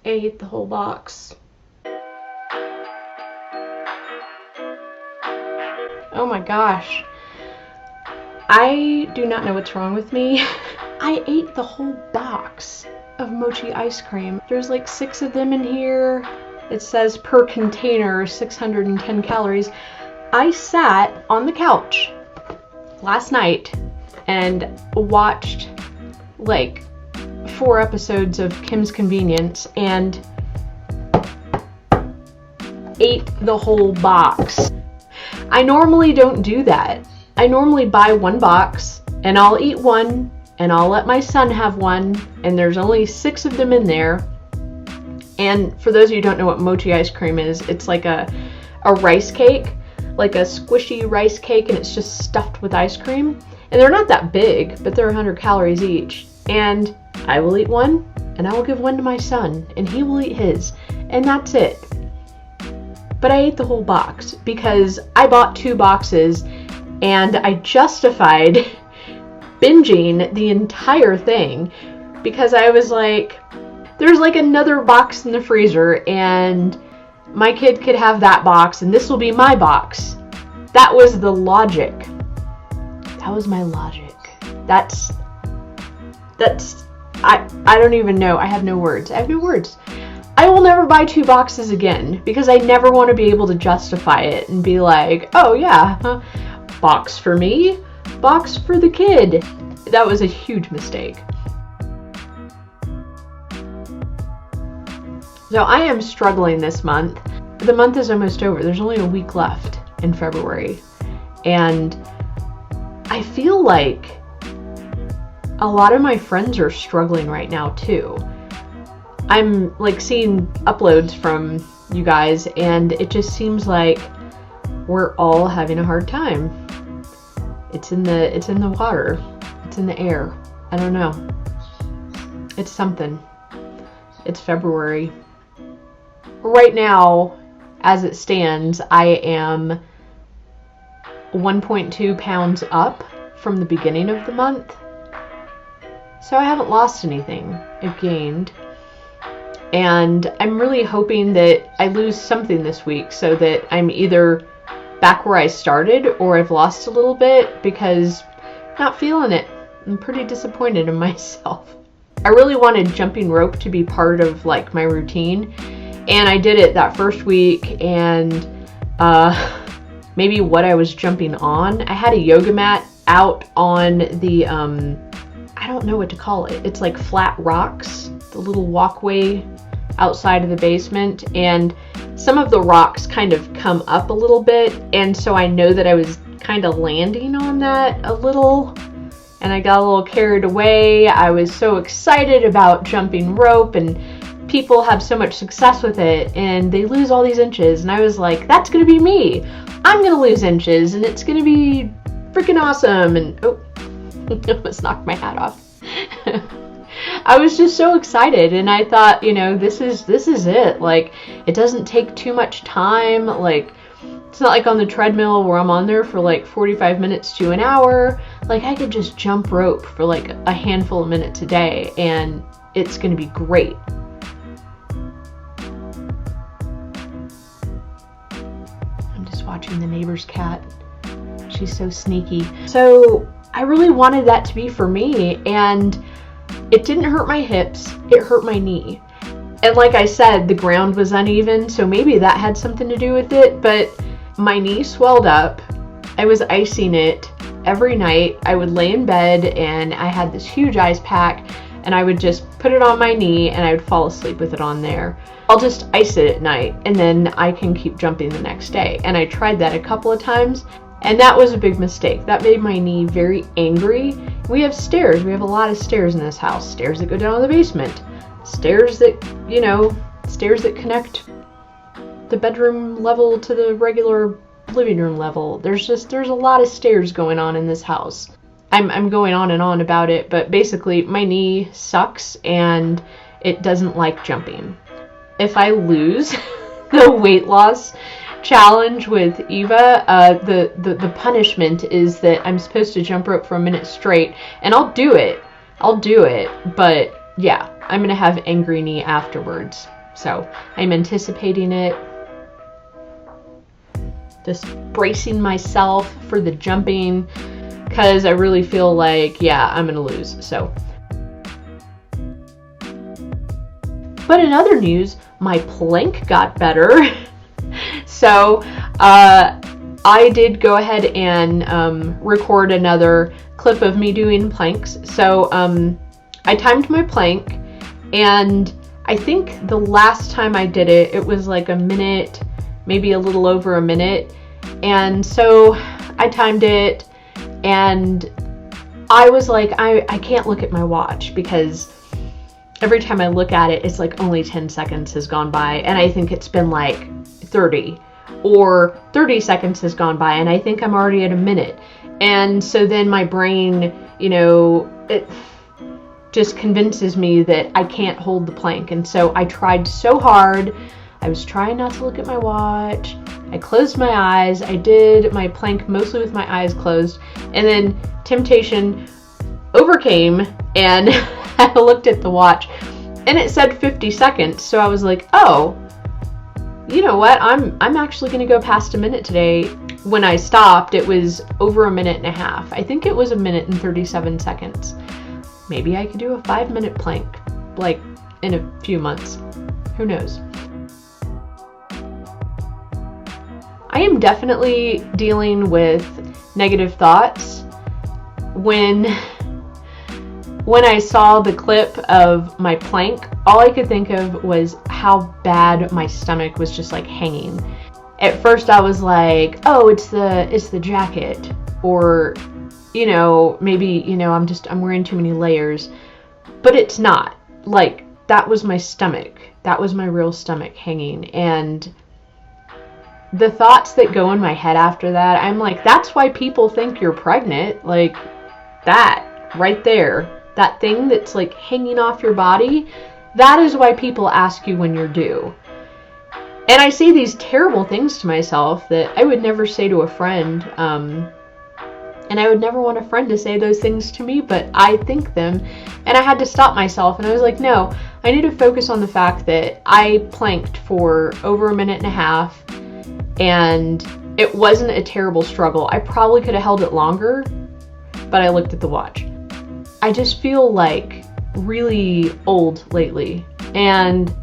ate the whole box. Oh my gosh. I do not know what's wrong with me. I ate the whole box of mochi ice cream. There's like 6 of them in here. It says per container 610 calories. I sat on the couch last night and watched like 4 episodes of Kim's Convenience and ate the whole box. I normally don't do that. I normally buy 1 box and I'll eat 1 and I'll let my son have 1, and there's only 6 of them in there. And for those of you who don't know what mochi ice cream is, it's like a rice cake, like a squishy rice cake, and it's just stuffed with ice cream. And they're not that big, but they're 100 calories each. And I will eat 1, and I will give 1 to my son, and he will eat his. And that's it. But I ate the whole box because I bought 2 boxes, and I justified binging the entire thing because I was like, there's like another box in the freezer, and my kid could have that box, and this will be my box. That was the logic. That was my logic. That's I don't even know. I have no words. I will never buy 2 boxes again because I never want to be able to justify it and be like, oh yeah, box for me, box for the kid. That was a huge mistake. So I am struggling this month. The month is almost over. There's only a week left in February. And I feel like a lot of my friends are struggling right now too. I'm like seeing uploads from you guys, and it just seems like we're all having a hard time. It's in the water. It's in the air. I don't know. It's something. It's February. Right now, as it stands, I am 1.2 pounds up from the beginning of the month. So I haven't lost anything. I've gained. And I'm really hoping that I lose something this week so that I'm either back where I started or I've lost a little bit, because I'm not feeling it. I'm pretty disappointed in myself. I really wanted jumping rope to be part of like my routine, and I did it that first week, and maybe what I was jumping on, I had a yoga mat out on the I don't know what to call it. It's like flat rocks, the little walkway outside of the basement, and some of the rocks kind of come up a little bit, and so I know that I was kind of landing on that a little, and I got a little carried away. I was so excited about jumping rope, and people have so much success with it, and they lose all these inches, and I was like, that's gonna be me. I'm gonna lose inches, and it's gonna be freaking awesome. And oh, almost knocked my hat off. I was just so excited, and I thought, you know, this is it. Like, it doesn't take too much time. Like, it's not like on the treadmill where I'm on there for like 45 minutes to an hour. Like, I could just jump rope for like a handful of minutes a day, and it's gonna be great. I'm just watching the neighbor's cat. She's so sneaky. So I really wanted that to be for me, and it didn't hurt my hips, it hurt my knee. And like I said, the ground was uneven, so maybe that had something to do with it, but my knee swelled up. I was icing it every night. I would lay in bed, and I had this huge ice pack, and I would just put it on my knee, and I would fall asleep with it on there. I'll just ice it at night, and then I can keep jumping the next day. And I tried that a couple of times, and that was a big mistake. That made my knee very angry. We have stairs. We have a lot of stairs in this house. Stairs that go down to the basement. Stairs that, you know, stairs that connect the bedroom level to the regular living room level. There's a lot of stairs going on in this house. I'm going on and on about it, but basically my knee sucks and it doesn't like jumping. If I lose the weight loss challenge with Eva, the punishment is that I'm supposed to jump rope for a minute straight, and I'll do it, but yeah, I'm gonna have angry knee afterwards. So I'm anticipating it. Just bracing myself for the jumping, because I really feel like, yeah, I'm gonna lose. So, but in other news, my plank got better. So I did go ahead and record another clip of me doing planks. So I timed my plank, and I think the last time I did it, it was like a minute, maybe a little over a minute. And so I timed it, and I was like, I can't look at my watch, because every time I look at it, it's like only 10 seconds has gone by, and I think it's been like 30, or 30 seconds has gone by, and I think I'm already at a minute. And so then my brain, you know, it just convinces me that I can't hold the plank. And so I tried so hard. I was trying not to look at my watch. I closed my eyes. I did my plank mostly with my eyes closed. And then temptation overcame, and I looked at the watch, and it said 50 seconds. So I was like, oh, you know what? I'm actually going to go past a minute today. When I stopped, it was over a minute and a half. I think it was a minute and 37 seconds. Maybe I could do a 5-minute plank, like, in a few months. Who knows? I am definitely dealing with negative thoughts. When I saw the clip of my plank, all I could think of was how bad my stomach was just like hanging. At first I was like, oh, it's the jacket, or, you know, maybe, you know, I'm wearing too many layers. But it's not. Like, that was my stomach. That was my real stomach hanging. And the thoughts that go in my head after that, I'm like, that's why people think you're pregnant. Like, that right there, that thing that's like hanging off your body, that is why people ask you when you're due. And I say these terrible things to myself that I would never say to a friend, and I would never want a friend to say those things to me, but I think them, and I had to stop myself, and I was like, no, I need to focus on the fact that I planked for over a minute and a half, and it wasn't a terrible struggle. I probably could have held it longer, but I looked at the watch. I just feel like really old lately, and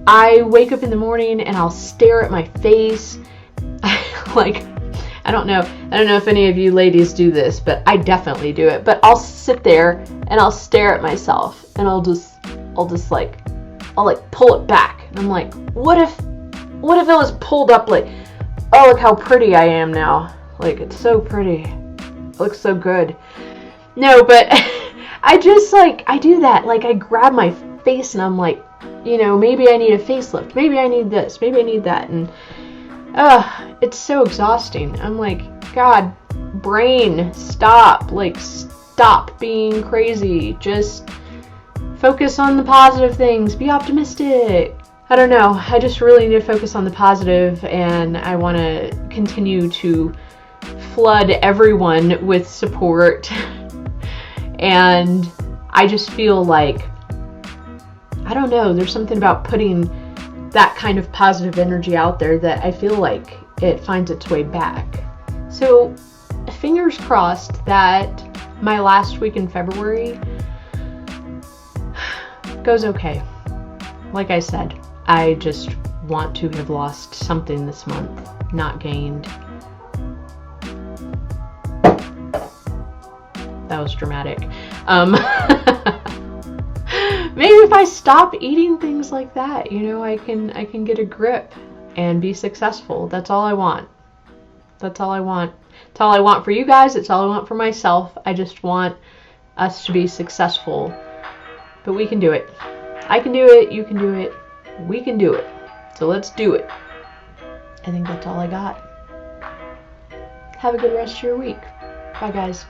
I wake up in the morning and I'll stare at my face. Like, I don't know if any of you ladies do this, but I definitely do it. But I'll sit there and I'll stare at myself, and I'll pull it back. And I'm like, what if it was pulled up like, oh, look how pretty I am now. Like, it's so pretty. It looks so good. No, but I just, like, I do that. Like, I grab my face and I'm like, you know, maybe I need a facelift. Maybe I need this. Maybe I need that. And, it's so exhausting. I'm like, God, brain, stop. Like, stop being crazy. Just focus on the positive things. Be optimistic. I don't know. I just really need to focus on the positive, and I want to continue to flood everyone with support. And I just feel like, I don't know, there's something about putting that kind of positive energy out there that I feel like it finds its way back. So, fingers crossed that my last week in February goes okay. Like I said, I just want to have lost something this month, not gained. That was dramatic. Maybe if I stop eating things like that, you know, I can get a grip and be successful. That's all I want. That's all I want. It's all I want for you guys. It's all I want for myself. I just want us to be successful. But we can do it. I can do it. You can do it. We can do it. So let's do it. I think that's all I got. Have a good rest of your week. Bye, guys.